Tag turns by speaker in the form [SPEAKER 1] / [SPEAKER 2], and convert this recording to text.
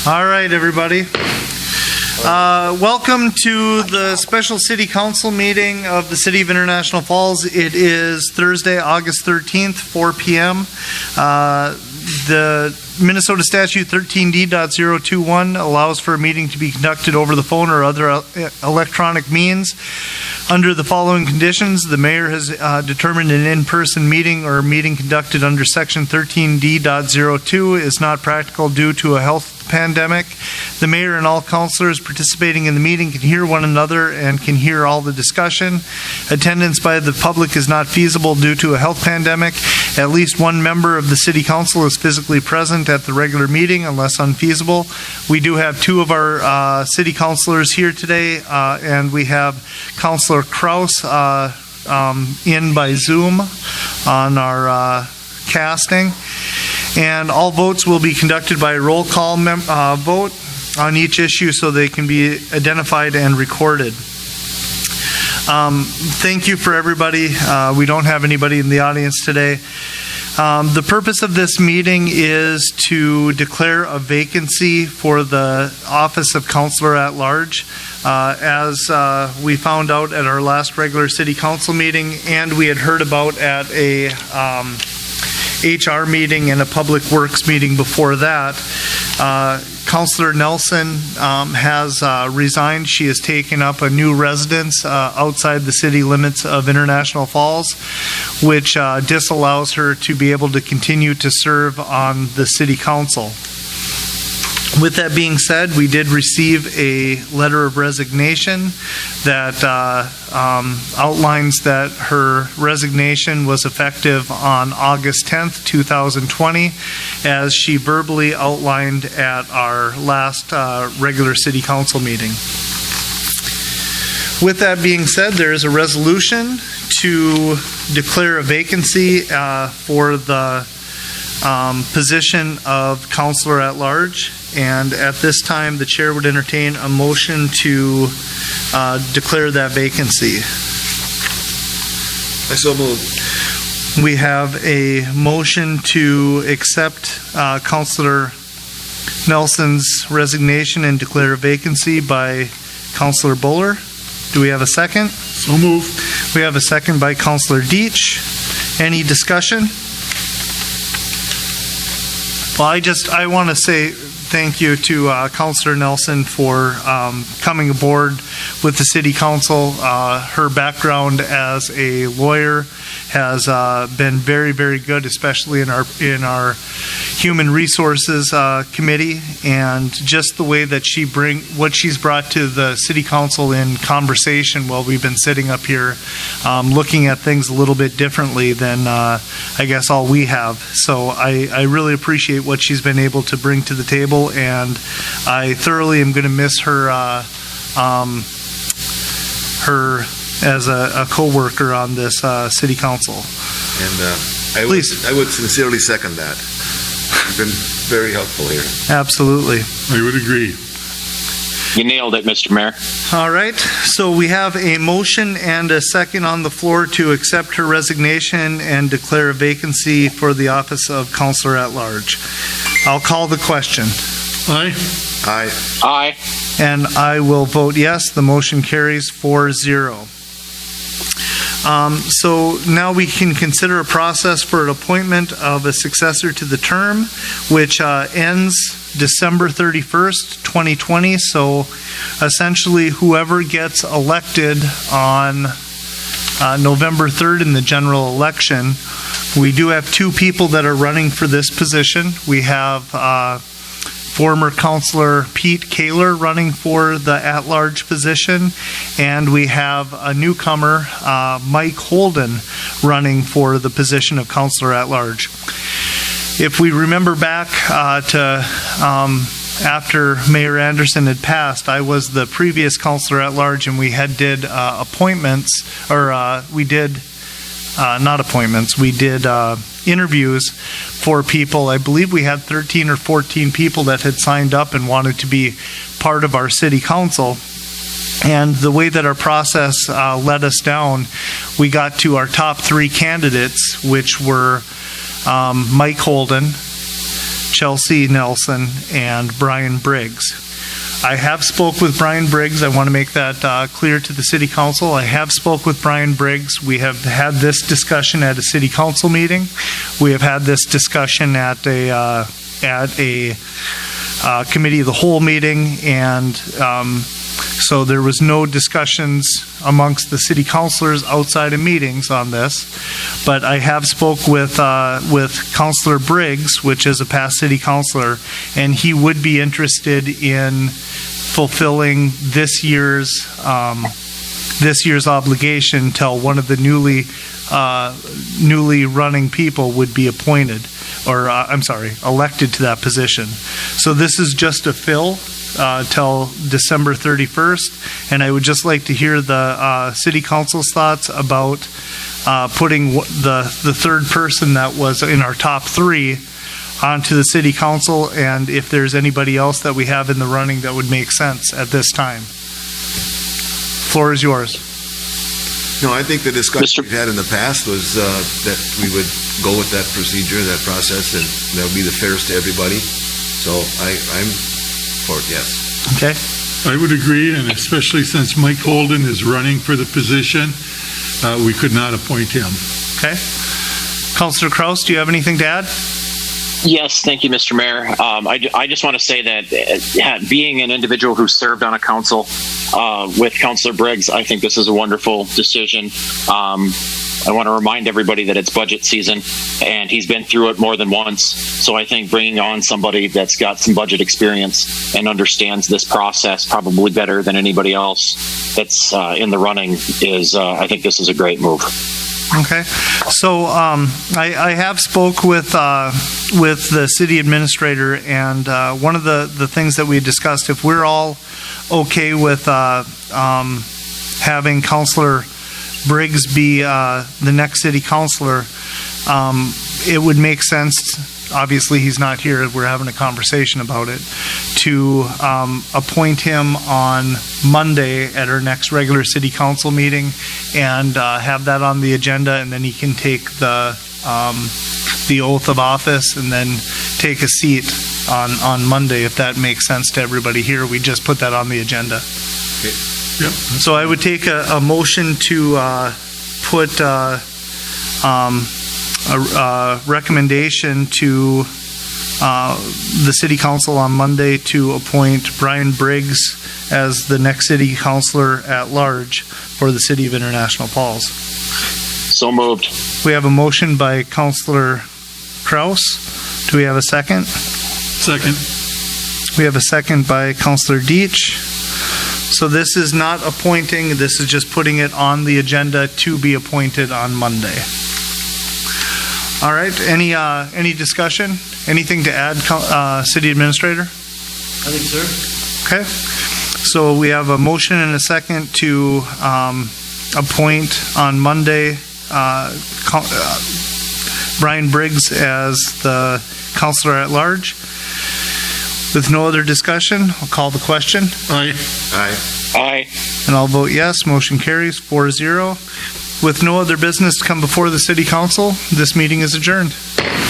[SPEAKER 1] All right, everybody. Welcome to the special city council meeting of the City of International Falls. It is Thursday, August 13th, 4 p.m. The Minnesota Statute 13D.021 allows for a meeting to be conducted over the phone or other electronic means. Under the following conditions, the mayor has determined an in-person meeting or meeting conducted under Section 13D.02 is not practical due to a health pandemic. The mayor and all councilors participating in the meeting can hear one another and can hear all the discussion. Attendance by the public is not feasible due to a health pandemic. At least one member of the city council is physically present at the regular meeting unless unfeasible. We do have two of our city councilors here today, and we have Councilor Kraus in by Zoom on our casting. And all votes will be conducted by a roll call vote on each issue so they can be identified and recorded. Thank you for everybody. We don't have anybody in the audience today. The purpose of this meeting is to declare a vacancy for the office of Councilor at Large. As we found out at our last regular city council meeting, and we had heard about at a HR meeting and a public works meeting before that, Councilor Nelson has resigned. She has taken up a new residence outside the city limits of International Falls, which disallows her to be able to continue to serve on the city council. With that being said, we did receive a letter of resignation that outlines that her resignation was effective on August 10th, 2020, as she verbally outlined at our last regular city council meeting. With that being said, there is a resolution to declare a vacancy for the position of Councilor at Large. And at this time, the chair would entertain a motion to declare that vacancy.
[SPEAKER 2] I so move.
[SPEAKER 1] We have a motion to accept Councilor Nelson's resignation and declare a vacancy by Councilor Buller. Do we have a second?
[SPEAKER 2] So move.
[SPEAKER 1] We have a second by Councilor Deitch. Any discussion? Well, I want to say thank you to Councilor Nelson for coming aboard with the City Council. Her background as a lawyer has been very, very good, especially in our Human Resources Committee, and just the way that what she's brought to the City Council in conversation while we've been sitting up here looking at things a little bit differently than I guess all we have. So I really appreciate what she's been able to bring to the table, and I thoroughly am going to miss her as a co-worker on this City Council.
[SPEAKER 2] And I would sincerely second that. You've been very helpful here.
[SPEAKER 1] Absolutely.
[SPEAKER 3] I would agree.
[SPEAKER 4] You nailed it, Mr. Mayor.
[SPEAKER 1] All right. So we have a motion and a second on the floor to accept her resignation and declare a vacancy for the office of Councilor at Large. I'll call the question.
[SPEAKER 3] Aye.
[SPEAKER 2] Aye.
[SPEAKER 4] Aye.
[SPEAKER 1] And I will vote yes. The motion carries 4-0. So now we can consider a process for an appointment of a successor to the term, which ends December 31st, 2020. So essentially, whoever gets elected on November 3rd in the general election, we do have two people that are running for this position. We have former Councilor Pete Kaler running for the at-large position, and we have a newcomer, Mike Holden, running for the position of Councilor at-large. If we remember back to after Mayor Anderson had passed, I was the previous Councilor at-large, and we did appointments, or we did not appointments, we did interviews for people. I believe we had 13 or 14 people that had signed up and wanted to be part of our city council. And the way that our process led us down, we got to our top three candidates, which were Mike Holden, Chelsea Nelson, and Brian Briggs. I have spoke with Brian Briggs. I want to make that clear to the City Council. I have spoke with Brian Briggs. We have had this discussion at a City Council meeting. We have had this discussion at a committee of the whole meeting, and so there was no discussions amongst the city councilors outside of meetings on this. But I have spoke with Councilor Briggs, which is a past city councilor, and he would be interested in fulfilling this year's obligation till one of the newly running people would be appointed, or elected to that position. So this is just a fill till December 31st, and I would just like to hear the City Council's thoughts about putting the third person that was in our top three onto the City Council, and if there's anybody else that we have in the running that would make sense at this time. Floor is yours.
[SPEAKER 2] No, I think the discussion we've had in the past was that we would go with that procedure, that process, and that would be the fairest to everybody. So I'm for it, yes.
[SPEAKER 1] Okay.
[SPEAKER 3] I would agree, and especially since Mike Holden is running for the position, we could not appoint him.
[SPEAKER 1] Okay. Councilor Kraus, do you have anything to add?
[SPEAKER 4] Yes, thank you, Mr. Mayor. I just want to say that being an individual who served on a council with Councilor Briggs, I think this is a wonderful decision. I want to remind everybody that it's budget season, and he's been through it more than once. So I think bringing on somebody that's got some budget experience and understands this process probably better than anybody else that's in the running is, I think this is a great move.
[SPEAKER 1] Okay, so I have spoke with the city administrator, and one of the things that we discussed, if we're all okay with having Councilor Briggs be the next city councilor, it would make sense. Obviously, he's not here. We're having a conversation about it. To appoint him on Monday at our next regular city council meeting, and have that on the agenda, and then he can take the oath of office and then take a seat on Monday, if that makes sense to everybody here. We just put that on the agenda.
[SPEAKER 2] Okay.
[SPEAKER 3] Yep.
[SPEAKER 1] So I would take a motion to put a recommendation to the city council on Monday to appoint Brian Briggs as the next city councilor at large for the city of International Falls.
[SPEAKER 4] So moved.
[SPEAKER 1] We have a motion by Councilor Kraus. Do we have a second?
[SPEAKER 3] Second.
[SPEAKER 1] We have a second by Councilor Deitch. So this is not appointing, this is just putting it on the agenda to be appointed on Monday. All right, any discussion? Anything to add, City Administrator?
[SPEAKER 5] Nothing, sir.
[SPEAKER 1] Okay, so we have a motion and a second to appoint on Monday Brian Briggs as the Councilor at Large. With no other discussion, I'll call the question.
[SPEAKER 3] Aye.
[SPEAKER 2] Aye.
[SPEAKER 4] Aye.
[SPEAKER 1] And I'll vote yes. Motion carries 4-0. With no other business to come before the City Council, this meeting is adjourned.